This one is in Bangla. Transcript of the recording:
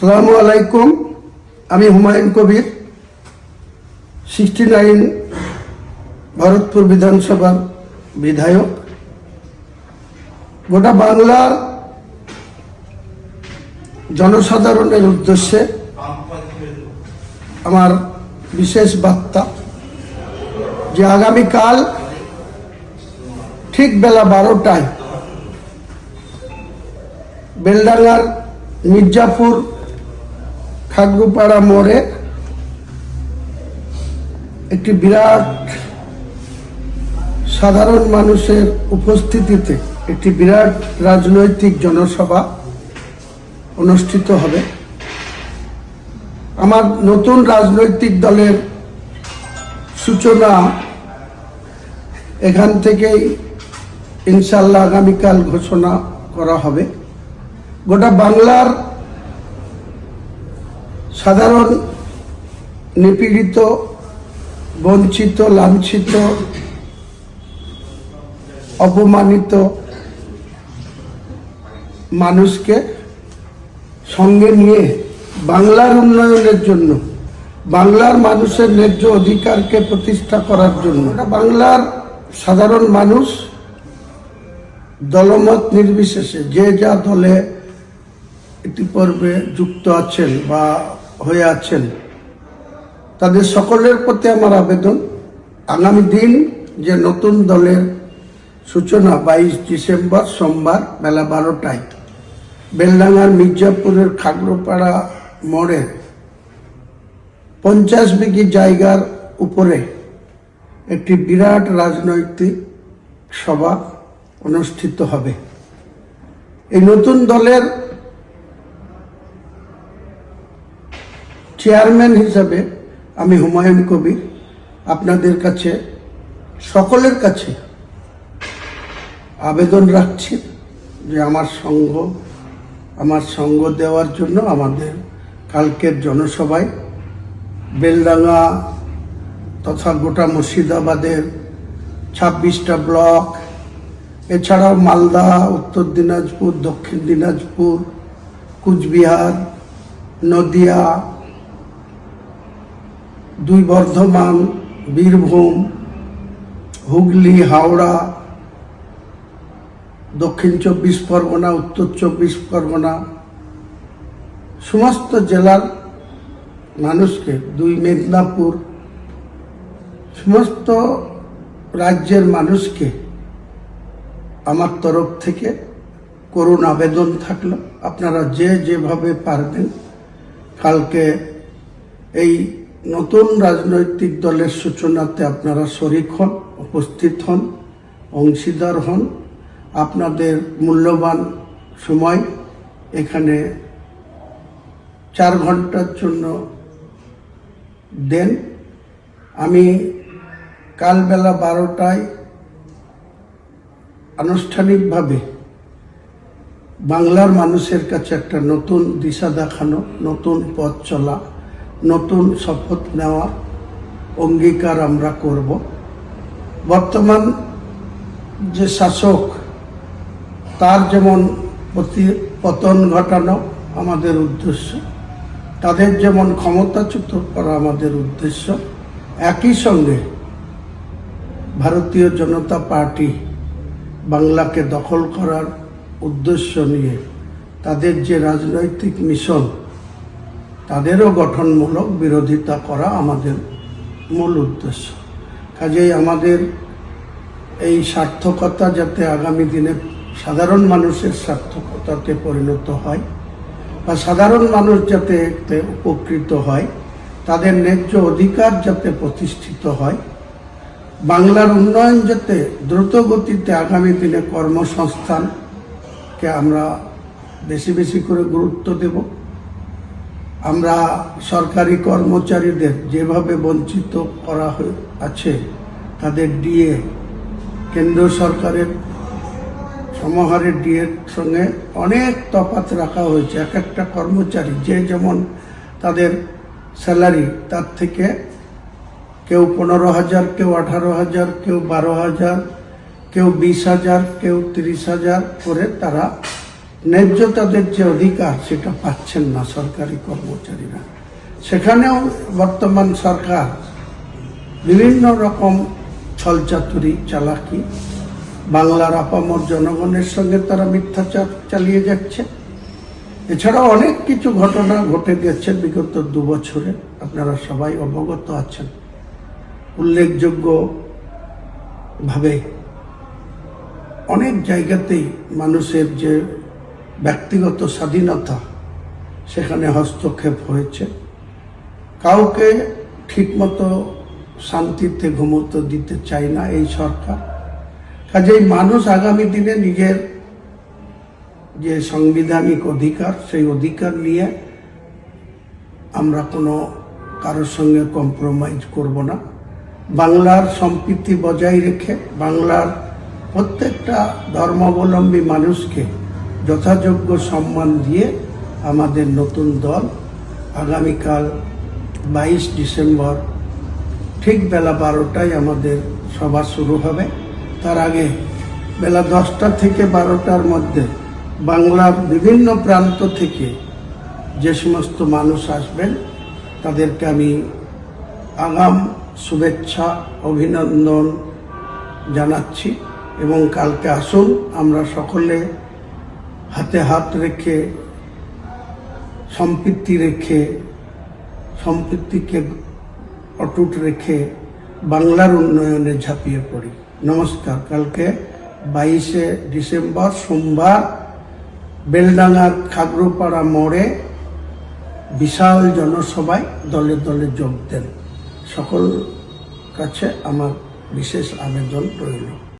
আসসালামু আলাইকুম। আমি হুমায়ুন কবির, 69 ভরতপুর বিধানসভার বিধায়ক। গোটা বাংলার জনসাধারণের উদ্দেশ্যে আমার বিশেষ বার্তা যে আগামীকাল ঠিক বেলা 12টায় বেলডাঙ্গার মির্জাপুর খাগড়ুপাড়া মোড়ে একটি বিরাট সাধারণ মানুষের উপস্থিতিতে একটি বিরাট রাজনৈতিক জনসভা অনুষ্ঠিত হবে। আমার নতুন রাজনৈতিক দলের সূচনা এখান থেকেই ইনশাআল্লাহ আগামীকাল ঘোষণা করা হবে। গোটা বাংলার সাধারণ নিপীড়িত, বঞ্চিত, লাঞ্ছিত, অপমানিত মানুষকে সঙ্গে নিয়ে বাংলার উন্নয়নের জন্য, বাংলার মানুষের ন্যায্য অধিকারকে প্রতিষ্ঠা করার জন্য বাংলার সাধারণ মানুষ দলমত নির্বিশেষে যে যা দলে ইতিপূর্বে যুক্ত আছেন বা হয়ে আছেন, তাদের সকলের প্রতি আমার আবেদন, আগামী দিন যে নতুন দলের সূচনা 22 ডিসেম্বর সোমবার বেলা 12টায় বেলডাঙ্গার মির্জাপুরের খাগড়ুপাড়া মোড়ে 50 বিঘি জায়গার উপরে একটি বিরাট রাজনৈতিক সভা অনুষ্ঠিত হবে। এই নতুন দলের চেয়ারম্যান হিসাবে আমি হুমায়ুন কবির আপনাদের কাছে, সকলের কাছে আবেদন রাখছি যে আমার সঙ্গ দেওয়ার জন্য আমাদের কালকের জনসভায় বেলডাঙ্গা তথা গোটা মুর্শিদাবাদের 26টা ব্লক, এছাড়াও মালদা, উত্তর দিনাজপুর, দক্ষিণ দিনাজপুর, কুচবিহার, নদিয়া, 2 বর্ধমান, বীরভূম, হুগলি, হাওড়া, দক্ষিণ 24 পরগনা, উত্তর 24 পরগনা, সমস্ত জেলার মানুষকে, 2 মেদিনীপুর, সমস্ত রাজ্যের মানুষকে আমার তরফ থেকে করুণ আবেদন থাকলো, আপনারা যেভাবে পারবেন কালকে এই নতুন রাজনৈতিক দলের সূচনাতে আপনারা শরিক হন, উপস্থিত হন, অংশীদার হন। আপনাদের মূল্যবান সময় এখানে 4 ঘন্টার জন্য দেন। আমি কাল বেলা 12টায় আনুষ্ঠানিকভাবে বাংলার মানুষের কাছে একটা নতুন দিশা দেখানো, নতুন পথ চলা, নতুন শপথ নেওয়া অঙ্গীকার আমরা করব। বর্তমান যে শাসক, তার যেমন পতন ঘটানো আমাদের উদ্দেশ্য, তাদের যেমন ক্ষমতাচ্যুত করা আমাদের উদ্দেশ্য, একই সঙ্গে ভারতীয় জনতা পার্টি বাংলাকে দখল করার উদ্দেশ্য নিয়ে তাদের যে রাজনৈতিক মিশন, তাদেরও গঠনমূলক বিরোধিতা করা আমাদের মূল উদ্দেশ্য। কাজেই আমাদের এই সার্থকতা যাতে আগামী দিনে সাধারণ মানুষের সার্থকতাতে পরিণত হয় বা সাধারণ মানুষ যাতে এতে উপকৃত হয়, তাদের ন্যায্য অধিকার যাতে প্রতিষ্ঠিত হয়, বাংলার উন্নয়ন যাতে দ্রুত গতিতে আগামী দিনে কর্মসংস্থানকে আমরা বেশি বেশি করে গুরুত্ব দেব। আমরা সরকারি কর্মচারীদের যেভাবে বঞ্চিত করা আছে, তাদের ডিএ কেন্দ্র সরকারের সমাহারের ডিএর সঙ্গে অনেক তফাৎ রাখা হয়েছে। এক একটা কর্মচারী যে যেমন তাদের স্যালারি, তার থেকে কেউ 15,000, কেউ 18,000, কেউ 12,000, কেউ 20,000, কেউ 30,000 করে তারা ন্যায্য তাদের যে অধিকার সেটা পাচ্ছেন না সরকারি কর্মচারীরা। সেখানেও বর্তমান সরকার বিভিন্ন রকম ছলচাতুরি চালাকি, বাংলার আপামর জনগণের সঙ্গে তারা মিথ্যাচার চালিয়ে যাচ্ছে। এছাড়াও অনেক কিছু ঘটনা ঘটে গেছে বিগত 2 বছরে, আপনারা সবাই অবগত আছেন। উল্লেখযোগ্য ভাবে অনেক জায়গাতেই মানুষের যে ব্যক্তিগত স্বাধীনতা সেখানে হস্তক্ষেপ হয়েছে। কাউকে ঠিকমতো শান্তিতে ঘুমোতে দিতে চায় না এই সরকার। কাজেই মানুষ আগামী দিনে নিজের যে সাংবিধানিক অধিকার, সেই অধিকার নিয়ে আমরা কোনো কারোর সঙ্গে কম্প্রোমাইজ করব না। বাংলার সম্প্রীতি বজায় রেখে বাংলার প্রত্যেকটা ধর্মাবলম্বী মানুষকে যথাযোগ্য সম্মান দিয়ে আমাদের নতুন দল আগামীকাল 22 ডিসেম্বর ঠিক বেলা 12টায় আমাদের সভা শুরু হবে। তার আগে বেলা 10টা থেকে 12টার মধ্যে বাংলার বিভিন্ন প্রান্ত থেকে যে সমস্ত মানুষ আসবেন তাদেরকে আমি আগাম শুভেচ্ছা অভিনন্দন জানাচ্ছি। এবং কালকে আসুন, আমরা সকলে হাতে হাত রেখে সম্প্রীতিকে অটুট রেখে বাংলার উন্নয়নে ঝাঁপিয়ে পড়ি। নমস্কার। কালকে 22শে ডিসেম্বর সোমবার বেলডাঙ্গার খাগড়াপাড়া মোড়ে বিশাল জনসভায় দলে দলে যোগ দেন। সকল কাছে আমার বিশেষ আবেদন রইল।